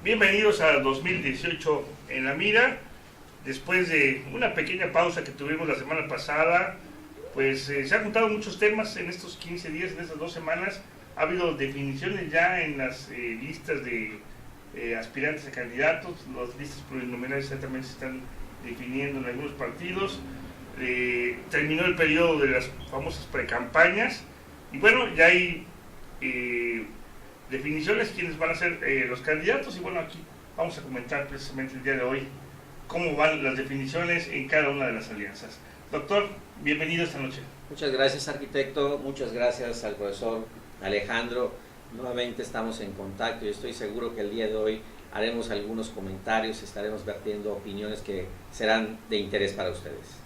Bienvenidos a 2018 en la mira. Después de una pequeña pausa que tuvimos la semana pasada, pues se han juntado muchos temas en estos 15 días, en estas 2 semanas. Ha habido definiciones ya en las listas de aspirantes a candidatos. Las listas plurinominales también se están definiendo en algunos partidos. Terminó el periodo de las famosas precampañas y bueno, ya hay definiciones quiénes van a ser los candidatos, y bueno, aquí vamos a comentar precisamente el día de hoy cómo van las definiciones en cada una de las alianzas. Doctor, bienvenido esta noche. Muchas gracias, arquitecto, muchas gracias al profesor Alejandro. Nuevamente estamos en contacto y estoy seguro que el día de hoy haremos algunos comentarios, estaremos vertiendo opiniones que serán de interés para ustedes.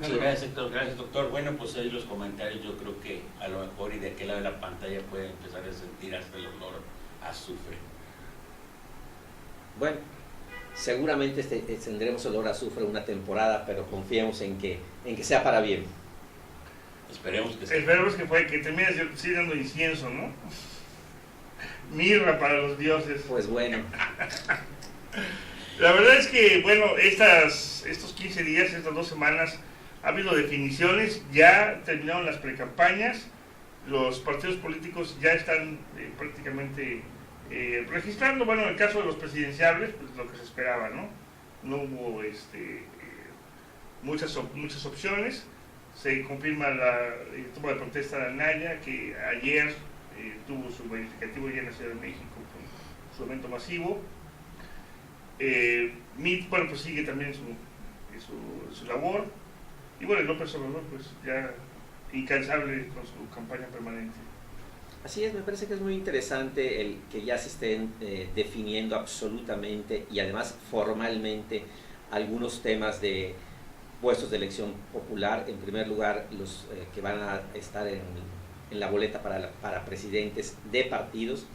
Muchas gracias, Héctor. Gracias, doctor. Bueno, pues ahí los comentarios, yo creo que a lo mejor y de aquel lado de la pantalla pueden empezar a sentir hasta el olor a azufre. Bueno, seguramente tendremos olor a azufre una temporada, pero confiemos en que sea para bien. Esperemos que sí. Esperemos que termine siendo incienso, ¿no? Mirra para los dioses. Pues bueno. La verdad es que, bueno, estos 15 días, estas 2 semanas, ha habido definiciones, ya terminaron las precampañas, los partidos políticos ya están prácticamente registrando, bueno, en el caso de los presidenciables, pues lo que se esperaba, ¿no? No hubo muchas opciones. Se confirma la toma de protesta de Anaya, que ayer tuvo su verificativo ya en la Ciudad de México con su evento masivo. MIT, bueno, pues sigue también su labor. Y bueno, López Obrador, pues ya incansable con su campaña permanente. Así es, me parece que es muy interesante el que ya se estén definiendo absolutamente y además formalmente algunos temas de puestos de elección popular. En primer lugar, los que van a estar en la boleta para presidentes de partidos.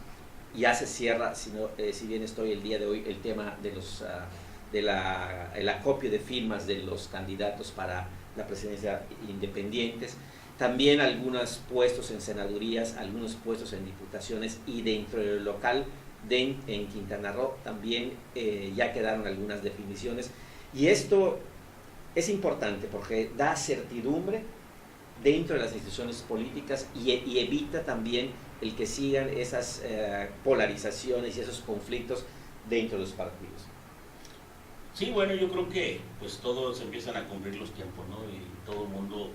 Ya se cierra, si bien estoy el día de hoy, el tema de el acopio de firmas de los candidatos para la presidencia independientes. También algunos puestos en senadurías, algunos puestos en diputaciones, y dentro del local en Quintana Roo también ya quedaron algunas definiciones. Y esto es importante porque da certidumbre dentro de las instituciones políticas y evita también el que sigan esas polarizaciones y esos conflictos dentro de los partidos. Sí, bueno, yo creo que pues todos empiezan a cumplir los tiempos, ¿no? Y todo el mundo,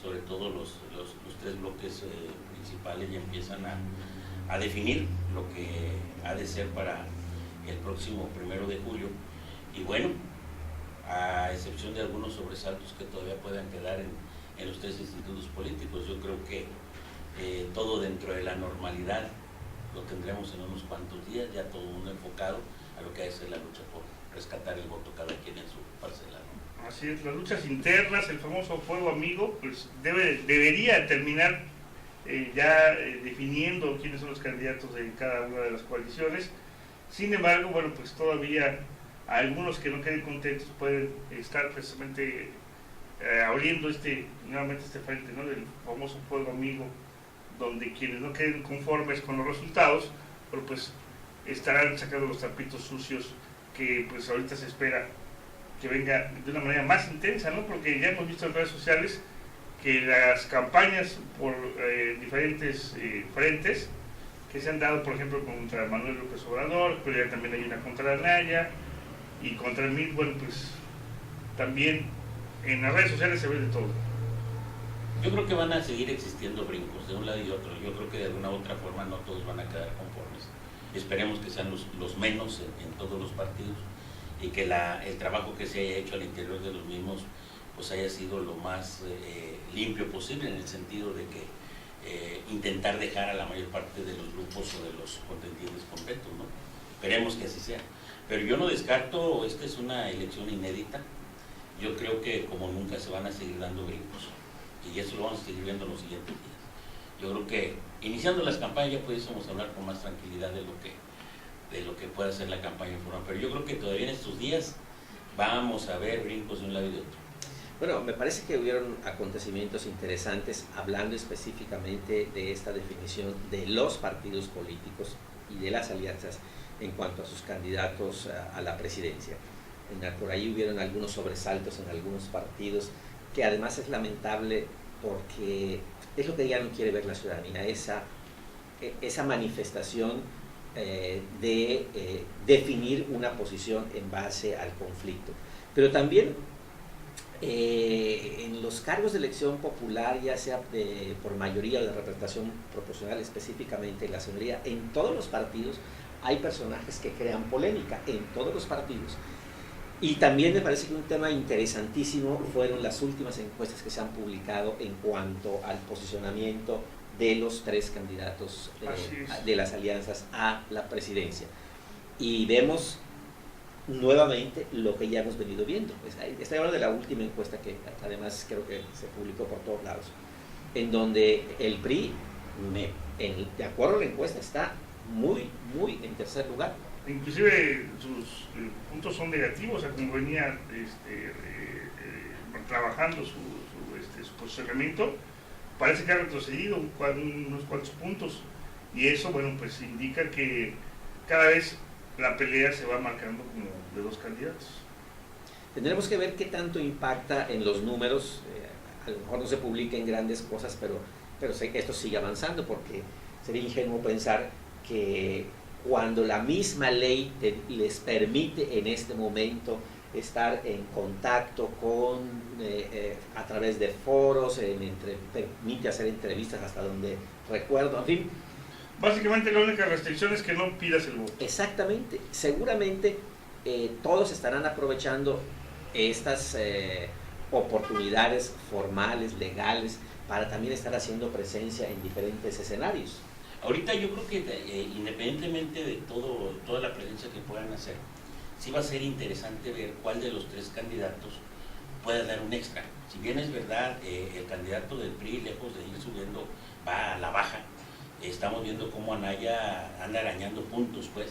sobre todo los 3 bloques principales, ya empiezan a definir lo que ha de ser para el próximo 1 de julio. Y bueno, a excepción de algunos sobresaltos que todavía puedan quedar en los 3 institutos políticos, yo creo que todo dentro de la normalidad lo tendremos en unos cuantos días, ya todo el mundo enfocado a lo que ha de ser la lucha por rescatar el voto cada quien en su parcela, ¿no? Así es, las luchas internas, el famoso fuego amigo, pues debería terminar ya definiendo quiénes son los candidatos de cada una de las coaliciones. Sin embargo, bueno, pues todavía algunos que no queden contentos pueden estar precisamente abriendo nuevamente este frente, ¿no?, del famoso fuego amigo, donde quienes no queden conformes con los resultados, pero pues estarán sacando los trapitos sucios que pues ahorita se espera que venga de una manera más intensa, ¿no? Porque ya hemos visto en redes sociales que las campañas por diferentes frentes que se han dado, por ejemplo, contra Manuel López Obrador, pero ya también hay una contra Anaya y contra el MIT, bueno, pues también en las redes sociales se ve de todo. Yo creo que van a seguir existiendo brincos de un lado y otro. Yo creo que de alguna u otra forma no todos van a quedar conformes. Esperemos que sean los menos en todos los partidos, y que el trabajo que se haya hecho al interior de los mismos pues haya sido lo más limpio posible, en el sentido de que intentar dejar a la mayor parte de los grupos o de los contendientes completos, ¿no? Esperemos que así sea. Pero yo no descarto, esta es una elección inédita, yo creo que como nunca se van a seguir dando brincos, y eso lo vamos a seguir viendo en los siguientes días. Yo creo que iniciando las campañas ya pudiésemos hablar con más tranquilidad de lo que pueda ser la campaña informal, pero yo creo que todavía en estos días vamos a ver brincos de un lado y de otro. Bueno, me parece que hubieron acontecimientos interesantes hablando específicamente de esta definición de los partidos políticos y de las alianzas en cuanto a sus candidatos a la presidencia. Por ahí hubieron algunos sobresaltos en algunos partidos, que además es lamentable porque es lo que ya no quiere ver la ciudadanía, esa manifestación de definir una posición en base al conflicto. Pero también en los cargos de elección popular, ya sea por mayoría o de representación proporcional, específicamente en la señoría, en todos los partidos hay personajes que crean polémica, en todos los partidos. Y también me parece que un tema interesantísimo fueron las últimas encuestas que se han publicado en cuanto al posicionamiento de los tres candidatos de las alianzas a la presidencia. Y vemos nuevamente lo que ya hemos venido viendo. Estoy hablando de la última encuesta que además creo que se publicó por todos lados, en donde el PRI, de acuerdo a la encuesta, está muy en tercer lugar. Inclusive sus puntos son negativos, o sea, como venía trabajando su posicionamiento, parece que ha retrocedido unos cuantos puntos, y eso, bueno, pues indica que cada vez la pelea se va marcando como de dos candidatos. Tendremos que ver qué tanto impacta en los números. A lo mejor no se publiquen grandes cosas, pero esto sigue avanzando, porque sería ingenuo pensar que cuando la misma ley les permite en este momento estar en contacto a través de foros, permite hacer entrevistas hasta donde recuerdo, en fin. Básicamente la única restricción es que no pidas el voto. Exactamente. Seguramente todos estarán aprovechando estas oportunidades formales, legales, para también estar haciendo presencia en diferentes escenarios. Ahorita yo creo que independientemente de toda la presencia que puedan hacer, sí va a ser interesante ver cuál de los tres candidatos puede dar un extra. Si bien es verdad, el candidato del PRI, lejos de ir subiendo, va a la baja. Estamos viendo cómo Anaya anda arañando puntos, pues,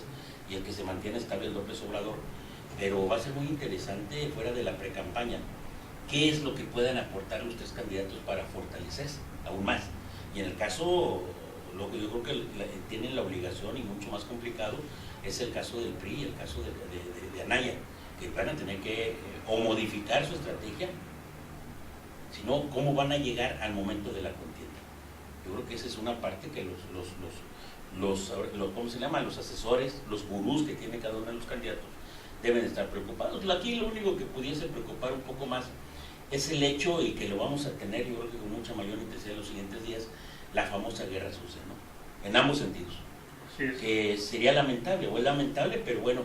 y el que se mantiene estable es López Obrador. Pero va a ser muy interesante, fuera de la precampaña, qué es lo que puedan aportar los tres candidatos para fortalecerse aún más. Y en el caso, lo que yo creo que tienen la obligación y mucho más complicado es el caso del PRI, el caso de Anaya, que van a tener que o modificar su estrategia, sino cómo van a llegar al momento de la contienda. Yo creo que esa es una parte que ¿cómo se llama? Los asesores, los gurús que tiene cada uno de los candidatos deben estar preocupados. Aquí lo único que pudiese preocupar un poco más es el hecho, y que lo vamos a tener, yo creo que con mucha mayor intensidad en los siguientes días, la famosa guerra sucia, ¿no? En ambos sentidos. Sí, que sería lamentable, o es lamentable, pero bueno,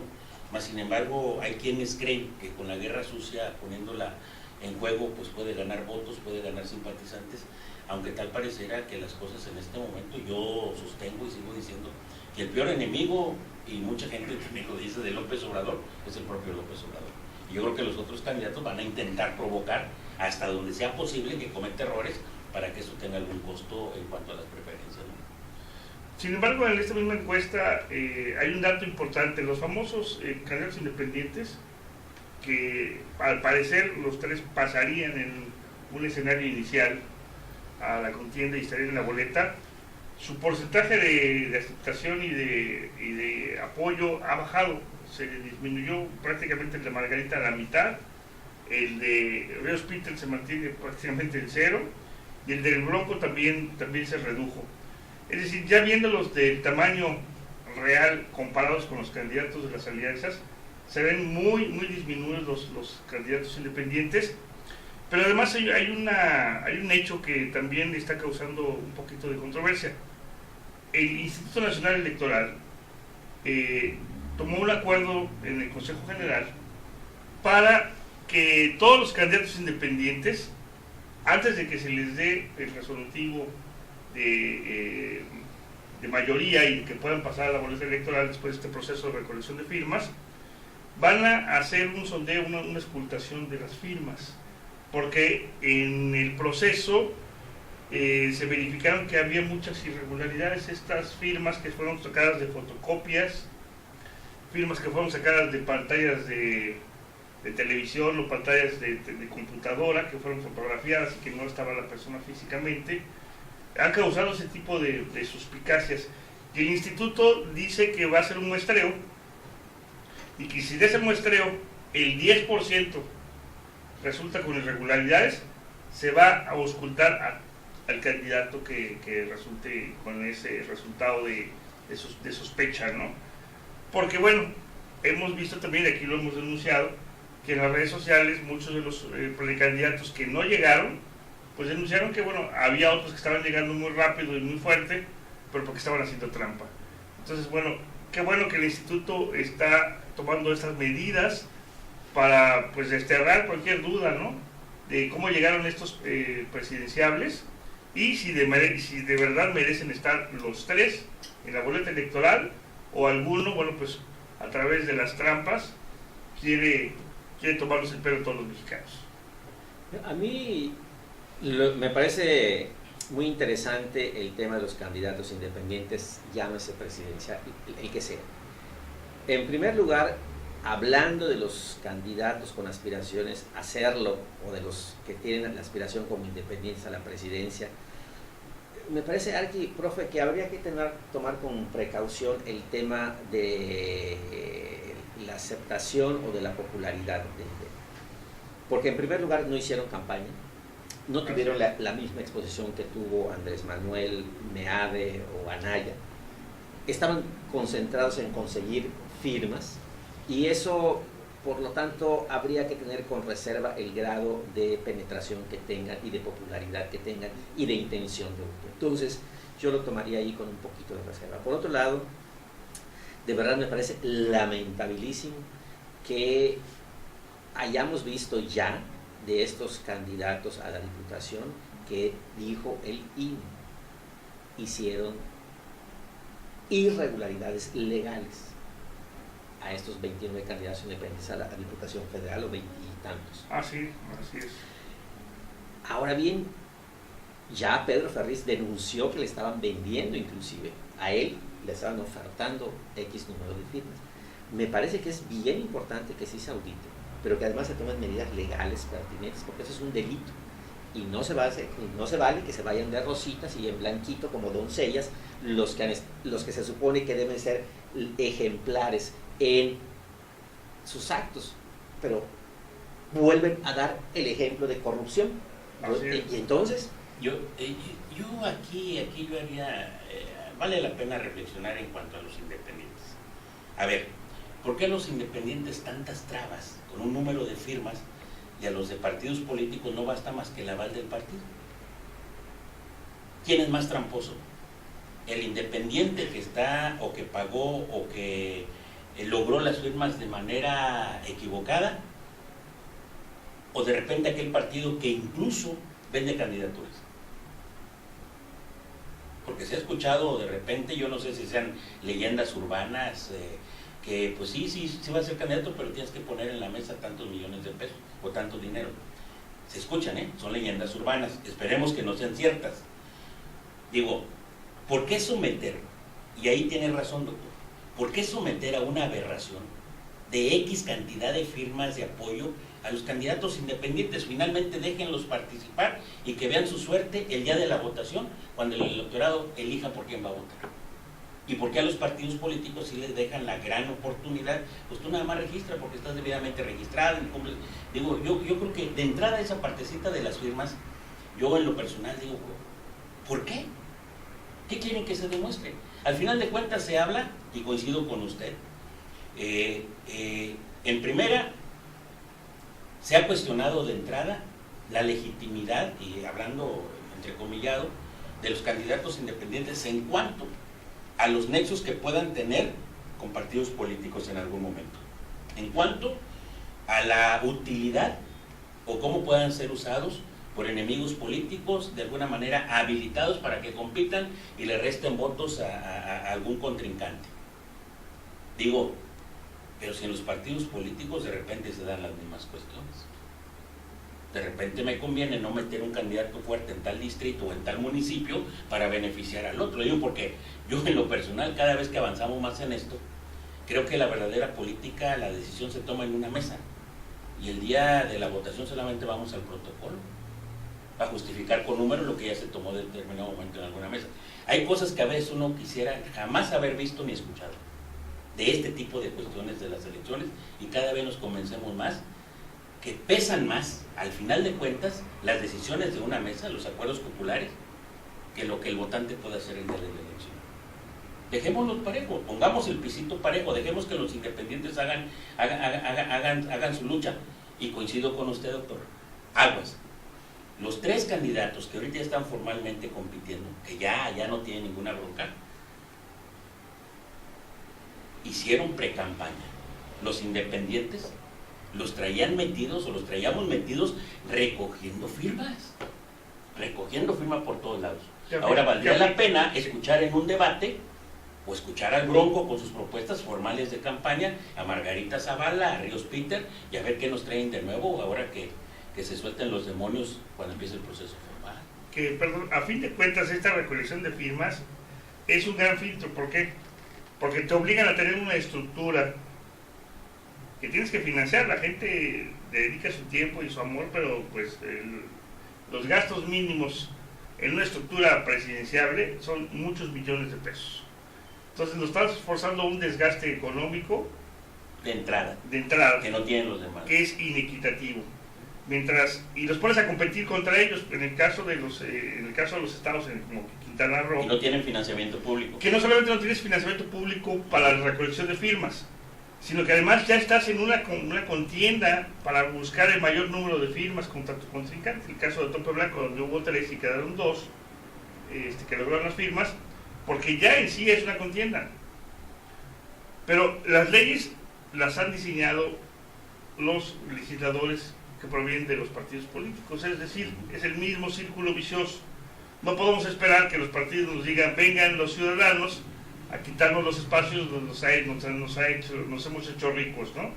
más sin embargo hay quienes creen que con la guerra sucia, poniéndola en juego, pues puede ganar votos, puede ganar simpatizantes, aunque tal pareciera que las cosas en este momento, yo sostengo y sigo diciendo que el peor enemigo, y mucha gente también lo dice, de López Obrador, es el propio López Obrador. Y yo creo que los otros candidatos van a intentar provocar hasta donde sea posible que cometa errores para que eso tenga algún costo en cuanto a las preferencias, ¿no? Sin embargo, en esta misma encuesta hay un dato importante: los famosos candidatos independientes, que al parecer los tres pasarían en un escenario inicial a la contienda y estarían en la boleta, su porcentaje de aceptación y de apoyo ha bajado, se disminuyó prácticamente el de Margarita a la mitad, el de Ríos Peter se mantiene prácticamente en cero, y el del Bronco también se redujo. Es decir, ya viéndolos del tamaño real comparados con los candidatos de las alianzas, se ven muy disminuidos los candidatos independientes. Pero además hay un hecho que también está causando un poquito de controversia. El Instituto Nacional Electoral tomó un acuerdo en el Consejo General para que todos los candidatos independientes, antes de que se les dé el resolutivo de mayoría y que puedan pasar a la boleta electoral después de este proceso de recolección de firmas, van a hacer un sondeo, una escrutación de las firmas, porque en el proceso se verificaron que había muchas irregularidades. Estas firmas que fueron sacadas de fotocopias, firmas que fueron sacadas de pantallas de televisión o pantallas de computadora que fueron fotografiadas y que no estaba la persona físicamente, han causado ese tipo de suspicacias. Y el instituto dice que va a hacer un muestreo, y que si de ese muestreo el 10% resulta con irregularidades, se va a auscultar al candidato que resulte con ese resultado de sospecha, ¿no? Porque bueno, hemos visto también, aquí lo hemos denunciado, que en las redes sociales muchos de los precandidatos que no llegaron, pues denunciaron que bueno, había otros que estaban llegando muy rápido y muy fuerte, pero porque estaban haciendo trampa. Entonces bueno, qué bueno que el instituto está tomando estas medidas para pues desterrar cualquier duda, ¿no?, de cómo llegaron estos presidenciables, y si de verdad merecen estar los tres en la boleta electoral, o alguno, bueno, pues a través de las trampas quiere tomarnos el pelo a todos los mexicanos. A mí me parece muy interesante el tema de los candidatos independientes, llámese presidencial, el que sea. En primer lugar, hablando de los candidatos con aspiraciones a hacerlo, o de los que tienen la aspiración como independientes a la presidencia, me parece, profe, que habría que tomar con precaución el tema de la aceptación o de la popularidad. Porque en primer lugar no hicieron campaña, no tuvieron la misma exposición que tuvo Andrés Manuel, Meade o Anaya. Estaban concentrados en conseguir firmas, y eso, por lo tanto, habría que tener con reserva el grado de penetración que tengan y de popularidad que tengan y de intención de voto. Entonces, yo lo tomaría ahí con un poquito de reserva. Por otro lado, de verdad me parece lamentabilísimo que hayamos visto ya de estos candidatos a la diputación que dijo el INE hicieron irregularidades legales a estos 29 candidatos independientes a la Diputación Federal, o 20 y tantos. Sí, así es. Ahora bien, ya Pedro Ferriz denunció que le estaban vendiendo, inclusive a él le estaban ofertando X número de firmas. Me parece que es bien importante que sí se audite, pero que además se tomen medidas legales pertinentes, porque eso es un delito, y no se vale que se vayan de rositas y en blanquito como doncellas los que se supone que deben ser ejemplares en sus actos, pero vuelven a dar el ejemplo de corrupción. Y entonces yo aquí yo haría, vale la pena reflexionar en cuanto a los independientes. A ver, ¿por qué a los independientes tantas trabas con un número de firmas, y a los de partidos políticos no basta más que el aval del partido? ¿Quién es más tramposo? ¿El independiente que está, o que pagó, o que logró las firmas de manera equivocada, o de repente aquel partido que incluso vende candidaturas? Porque se ha escuchado de repente, yo no sé si sean leyendas urbanas, que pues sí va a ser candidato, pero tienes que poner en la mesa tantos millones de pesos o tanto dinero. Se escuchan, son leyendas urbanas, esperemos que no sean ciertas. Digo, ¿por qué someter? Y ahí tiene razón, doctor. ¿Por qué someter a una aberración de X cantidad de firmas de apoyo a los candidatos independientes? Finalmente déjenlos participar y que vean su suerte el día de la votación, cuando el electorado elija por quién va a votar. ¿Y por qué a los partidos políticos sí les dejan la gran oportunidad? Pues tú nada más registra porque estás debidamente registrado. Digo, yo creo que de entrada esa partecita de las firmas, yo en lo personal digo, ¿por qué? ¿Qué quieren que se demuestre? Al final de cuentas se habla, y coincido con usted, en primera, se ha cuestionado de entrada la legitimidad, y hablando entrecomillado, de los candidatos independientes en cuanto a los nexos que puedan tener con partidos políticos en algún momento, en cuanto a la utilidad o cómo puedan ser usados por enemigos políticos de alguna manera habilitados para que compitan y le resten votos a algún contrincante. Digo, Pero si en los partidos políticos de repente se dan las mismas cuestiones. De repente me conviene no meter un candidato fuerte en tal distrito o en tal municipio para beneficiar al otro. Digo porque yo en lo personal, cada vez que avanzamos más en esto, creo que la verdadera política, la decisión se toma en una mesa. Y el día de la votación solamente vamos al protocolo, para justificar con números lo que ya se tomó de determinado momento en alguna mesa. Hay cosas que a veces uno quisiera jamás haber visto ni escuchado de este tipo de cuestiones de las elecciones, y cada vez nos convencemos más que pesan más, al final de cuentas, las decisiones de una mesa, los acuerdos populares, que lo que el votante puede hacer el día de la elección. Dejémoslos parejos, pongamos el pisito parejo, dejemos que los independientes hagan su lucha. Y coincido con usted, doctor, aguas. Los 3 candidatos que ahorita ya están formalmente compitiendo, que ya no tienen ninguna bronca, hicieron pre-campaña. Los independientes los traían metidos, o los traíamos metidos recogiendo firmas por todos lados. Ahora valdría la pena escuchar en un debate, o escuchar al Bronco con sus propuestas formales de campaña, a Margarita Zavala, a Ríos Peter, y a ver qué nos traen de nuevo ahora que se suelten los demonios cuando empiece el proceso formal. Que, perdón, a fin de cuentas, esta recolección de firmas es un gran filtro. ¿Por qué? Porque te obligan a tener una estructura que tienes que financiar. La gente dedica su tiempo y su amor, pero pues los gastos mínimos en una estructura presidenciable son muchos millones de pesos. Entonces nos estamos forzando a un desgaste económico de entrada, que no tienen los demás, que es inequitativo. Y los pones a competir contra ellos, en el caso de los estados como Quintana Roo, y no tienen financiamiento público, que no solamente no tienes financiamiento público para la recolección de firmas, sino que además ya estás en una contienda para buscar el mayor número de firmas contra tu contrincante. El caso de Tope Blanco, donde hubo 3 y quedaron 2 que lograron las firmas, porque ya en sí es una contienda. Pero las leyes las han diseñado los legisladores que provienen de los partidos políticos, es decir, es el mismo círculo vicioso. No podemos esperar que los partidos nos digan: vengan los ciudadanos a quitarnos los espacios donde nos hemos hecho ricos, ¿no?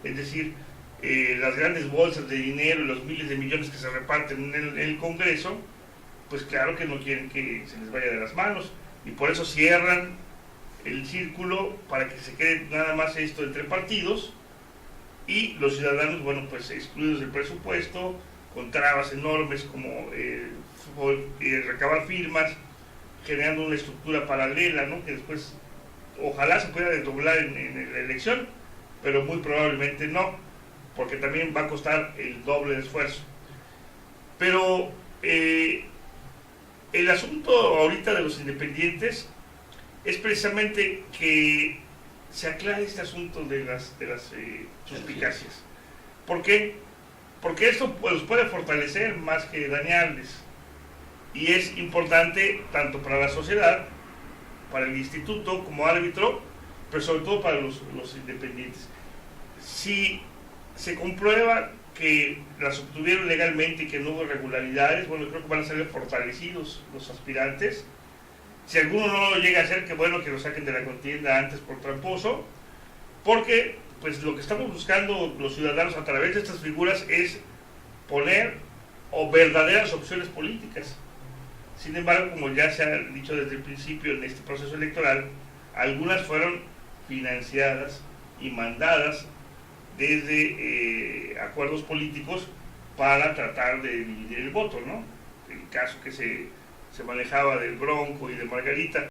Es decir, las grandes bolsas de dinero y los miles de millones que se reparten en el Congreso, pues claro que no quieren que se les vaya de las manos, y por eso cierran el círculo para que se quede nada más esto entre partidos, y los ciudadanos, bueno, pues excluidos del presupuesto, con trabas enormes como recabar firmas, generando una estructura paralela, ¿no? Que después ojalá se pueda desdoblar en la elección, pero muy probablemente no, porque también va a costar el doble de esfuerzo. Pero el asunto ahorita de los independientes es precisamente que se aclare este asunto de las suspicacias. ¿Por qué? Porque esto los puede fortalecer más que dañarles. Y es importante tanto para la sociedad, para el instituto como árbitro, pero sobre todo para los independientes. Si se comprueba que las obtuvieron legalmente y que no hubo irregularidades, bueno, creo que van a salir fortalecidos los aspirantes. Si alguno no lo llega a hacer, que bueno, que lo saquen de la contienda antes por tramposo, porque pues lo que estamos buscando los ciudadanos a través de estas figuras es poner verdaderas opciones políticas. Sin embargo, como ya se ha dicho desde el principio en este proceso electoral, algunas fueron financiadas y mandadas desde acuerdos políticos para tratar de dividir el voto, ¿no? El caso que se manejaba del Bronco y de Margarita.